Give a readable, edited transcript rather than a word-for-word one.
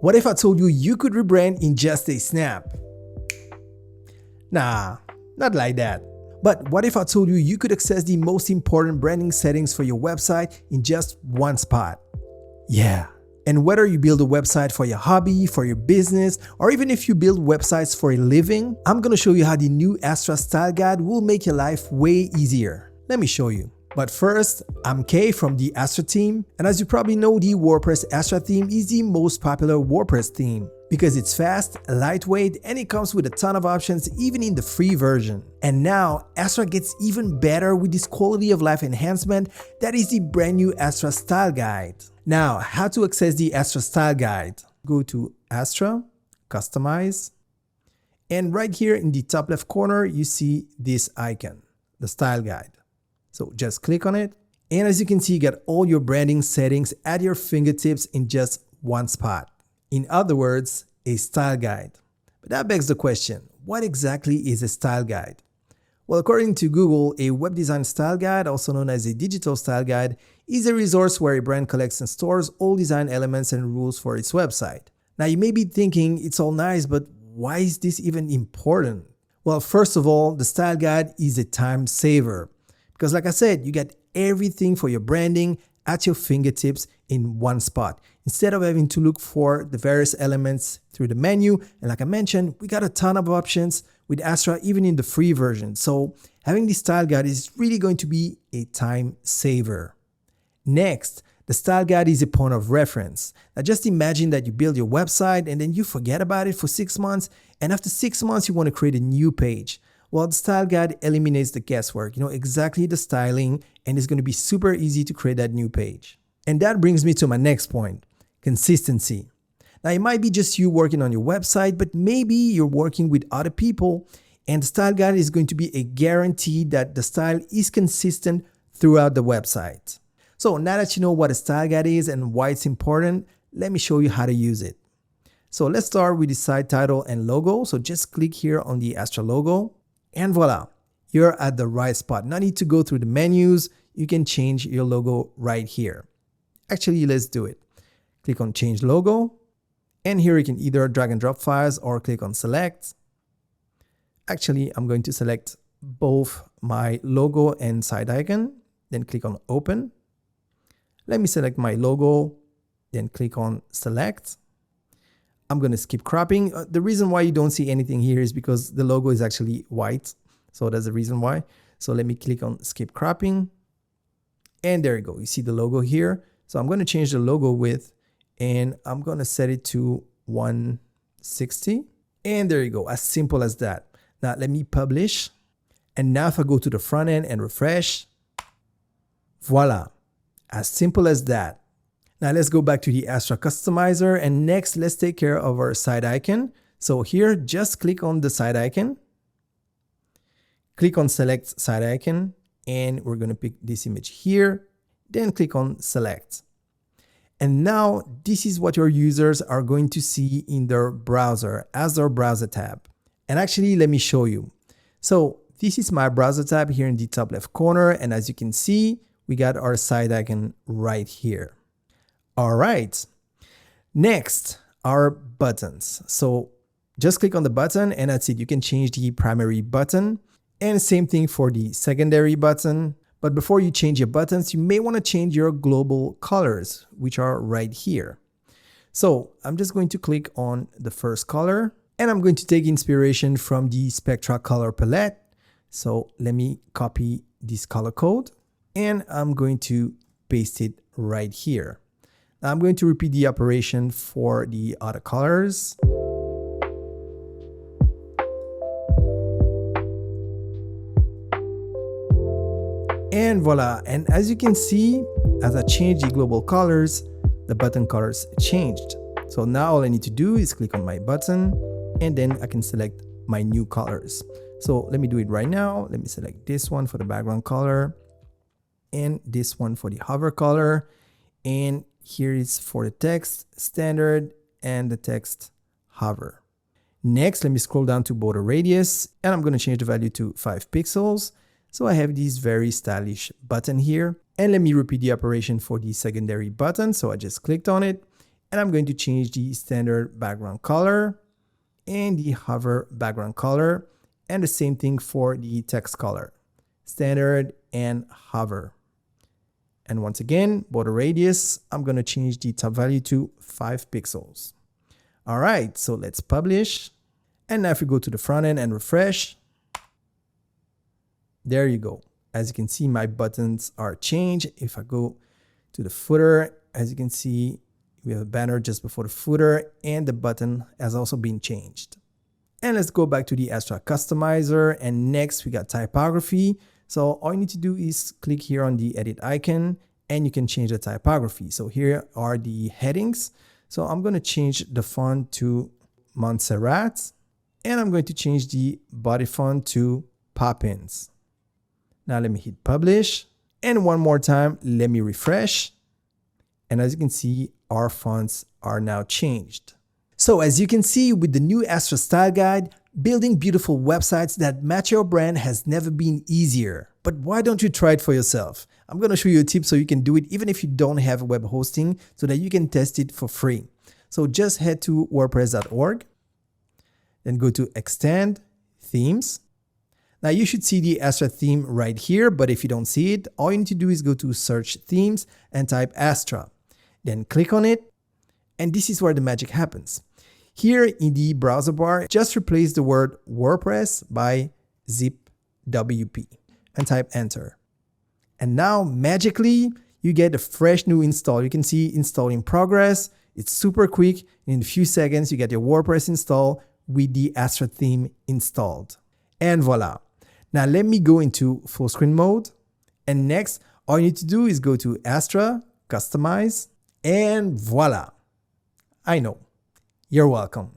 What if I told you you could rebrand in just a snap? Nah, not like that. But what if I told you you could access the most important branding settings for your website in just one spot? Yeah. And whether you build a website for your hobby, for your business, or even if you build websites for a living, I'm gonna show you how the new Astra Style Guide will make your life way easier. Let me show you. But first, I'm Kay from the Astra team, and as you probably know, the WordPress Astra theme is the most popular WordPress theme because it's fast, lightweight, and it comes with a ton of options even in the free version. And now, Astra gets even better with this quality of life enhancement that is the brand new Astra Style Guide. Now, how to access the Astra Style Guide? Go to Astra, Customize, and right here in the top left corner, you see this icon, the Style Guide. So just click on it, and as you can see, you get all your branding settings at your fingertips in just one spot. In other words, a style guide. But that begs the question, what exactly is a style guide? Well, according to Google, a web design style guide, also known as a digital style guide, is a resource where a brand collects and stores all design elements and rules for its website. Now, you may be thinking it's all nice, but why is this even important? Well, first of all, the style guide is a time saver. Because like I said, you get everything for your branding at your fingertips in one spot, instead of having to look for the various elements through the menu. And like I mentioned, we got a ton of options with Astra, even in the free version. So having this style guide is really going to be a time saver. Next, the style guide is a point of reference. Now just imagine that you build your website and then you forget about it for 6 months. And after 6 months, you want to create a new page. Well, the style guide eliminates the guesswork, exactly the styling, and it's going to be super easy to create that new page. And that brings me to my next point, consistency. Now, it might be just you working on your website, but maybe you're working with other people, and the style guide is going to be a guarantee that the style is consistent throughout the website. So now that you know what a style guide is and why it's important, let me show you how to use it. So let's start with the site title and logo. So just click here on the Astra logo. And voila, you're at the right spot. No need to go through the menus. You can change your logo right here. Actually, let's do it. Click on Change Logo. And here you can either drag and drop files or click on Select. Actually, I'm going to select both my logo and site icon. Then click on Open. Let me select my logo. Then click on Select. I'm going to skip cropping. The reason why you don't see anything here is because the logo is actually white. So that's the reason why. So let me click on skip cropping. And there you go. You see the logo here. So I'm going to change the logo width and I'm going to set it to 160. And there you go. As simple as that. Now let me publish. And now if I go to the front end and refresh, voila. As simple as that. Now let's go back to the Astra Customizer, and next let's take care of our site icon. So here, just click on the site icon, click on Select Site Icon, and we're going to pick this image here, then click on Select. And now this is what your users are going to see in their browser as their browser tab. And actually, let me show you. So this is my browser tab here in the top left corner, and as you can see, we got our site icon right here. All right, next are buttons. So just click on the button and that's it. You can change the primary button, and same thing for the secondary button. But before you change your buttons, you may want to change your global colors, which are right here. So I'm just going to click on the first color, and I'm going to take inspiration from the Spectra color palette. So let me copy this color code and I'm going to paste it right here. I'm going to repeat the operation for the other colors. And voila. And as you can see, as I change the global colors, the button colors changed. So now all I need to do is click on my button and then I can select my new colors. So let me do it right now. Let me select this one for the background color and this one for the hover color. And here is for the text standard and the text hover. Next, let me scroll down to border radius and I'm going to change the value to 5 pixels. So I have this very stylish button here, and let me repeat the operation for the secondary button. So I just clicked on it And I'm going to change the standard background color and the hover background color, and the same thing for the text color, standard and hover. And once again, border radius, I'm going to change the top value to 5 pixels. All right, so let's publish. And now if we go to the front end and refresh, there you go. As you can see, my buttons are changed. If I go to the footer, as you can see, we have a banner just before the footer, and the button has also been changed. And let's go back to the Astra customizer, and next we got typography. So all you need to do is click here on the edit icon and you can change the typography. So here are the headings. So I'm going to change the font to Montserrat, and I'm going to change the body font to Poppins. Now let me hit publish, and one more time, let me refresh. And as you can see, our fonts are now changed. So as you can see with the new Astra Style Guide, building beautiful websites that match your brand has never been easier. But why don't you try it for yourself? I'm going to show you a tip so you can do it even if you don't have web hosting, so that you can test it for free. So just head to wordpress.org, then go to Extend, Themes. Now you should see the Astra theme right here, but if you don't see it, all you need to do is go to Search Themes and type Astra. Then click on it, and this is where the magic happens. Here in the browser bar, just replace the word WordPress by zipwp and type enter. And now magically, you get a fresh new install. You can see install in progress. It's super quick. In a few seconds, you get your WordPress install with the Astra theme installed. And voila. Now let me go into full screen mode. And next, all you need to do is go to Astra, Customize, and voila. I know. You're welcome.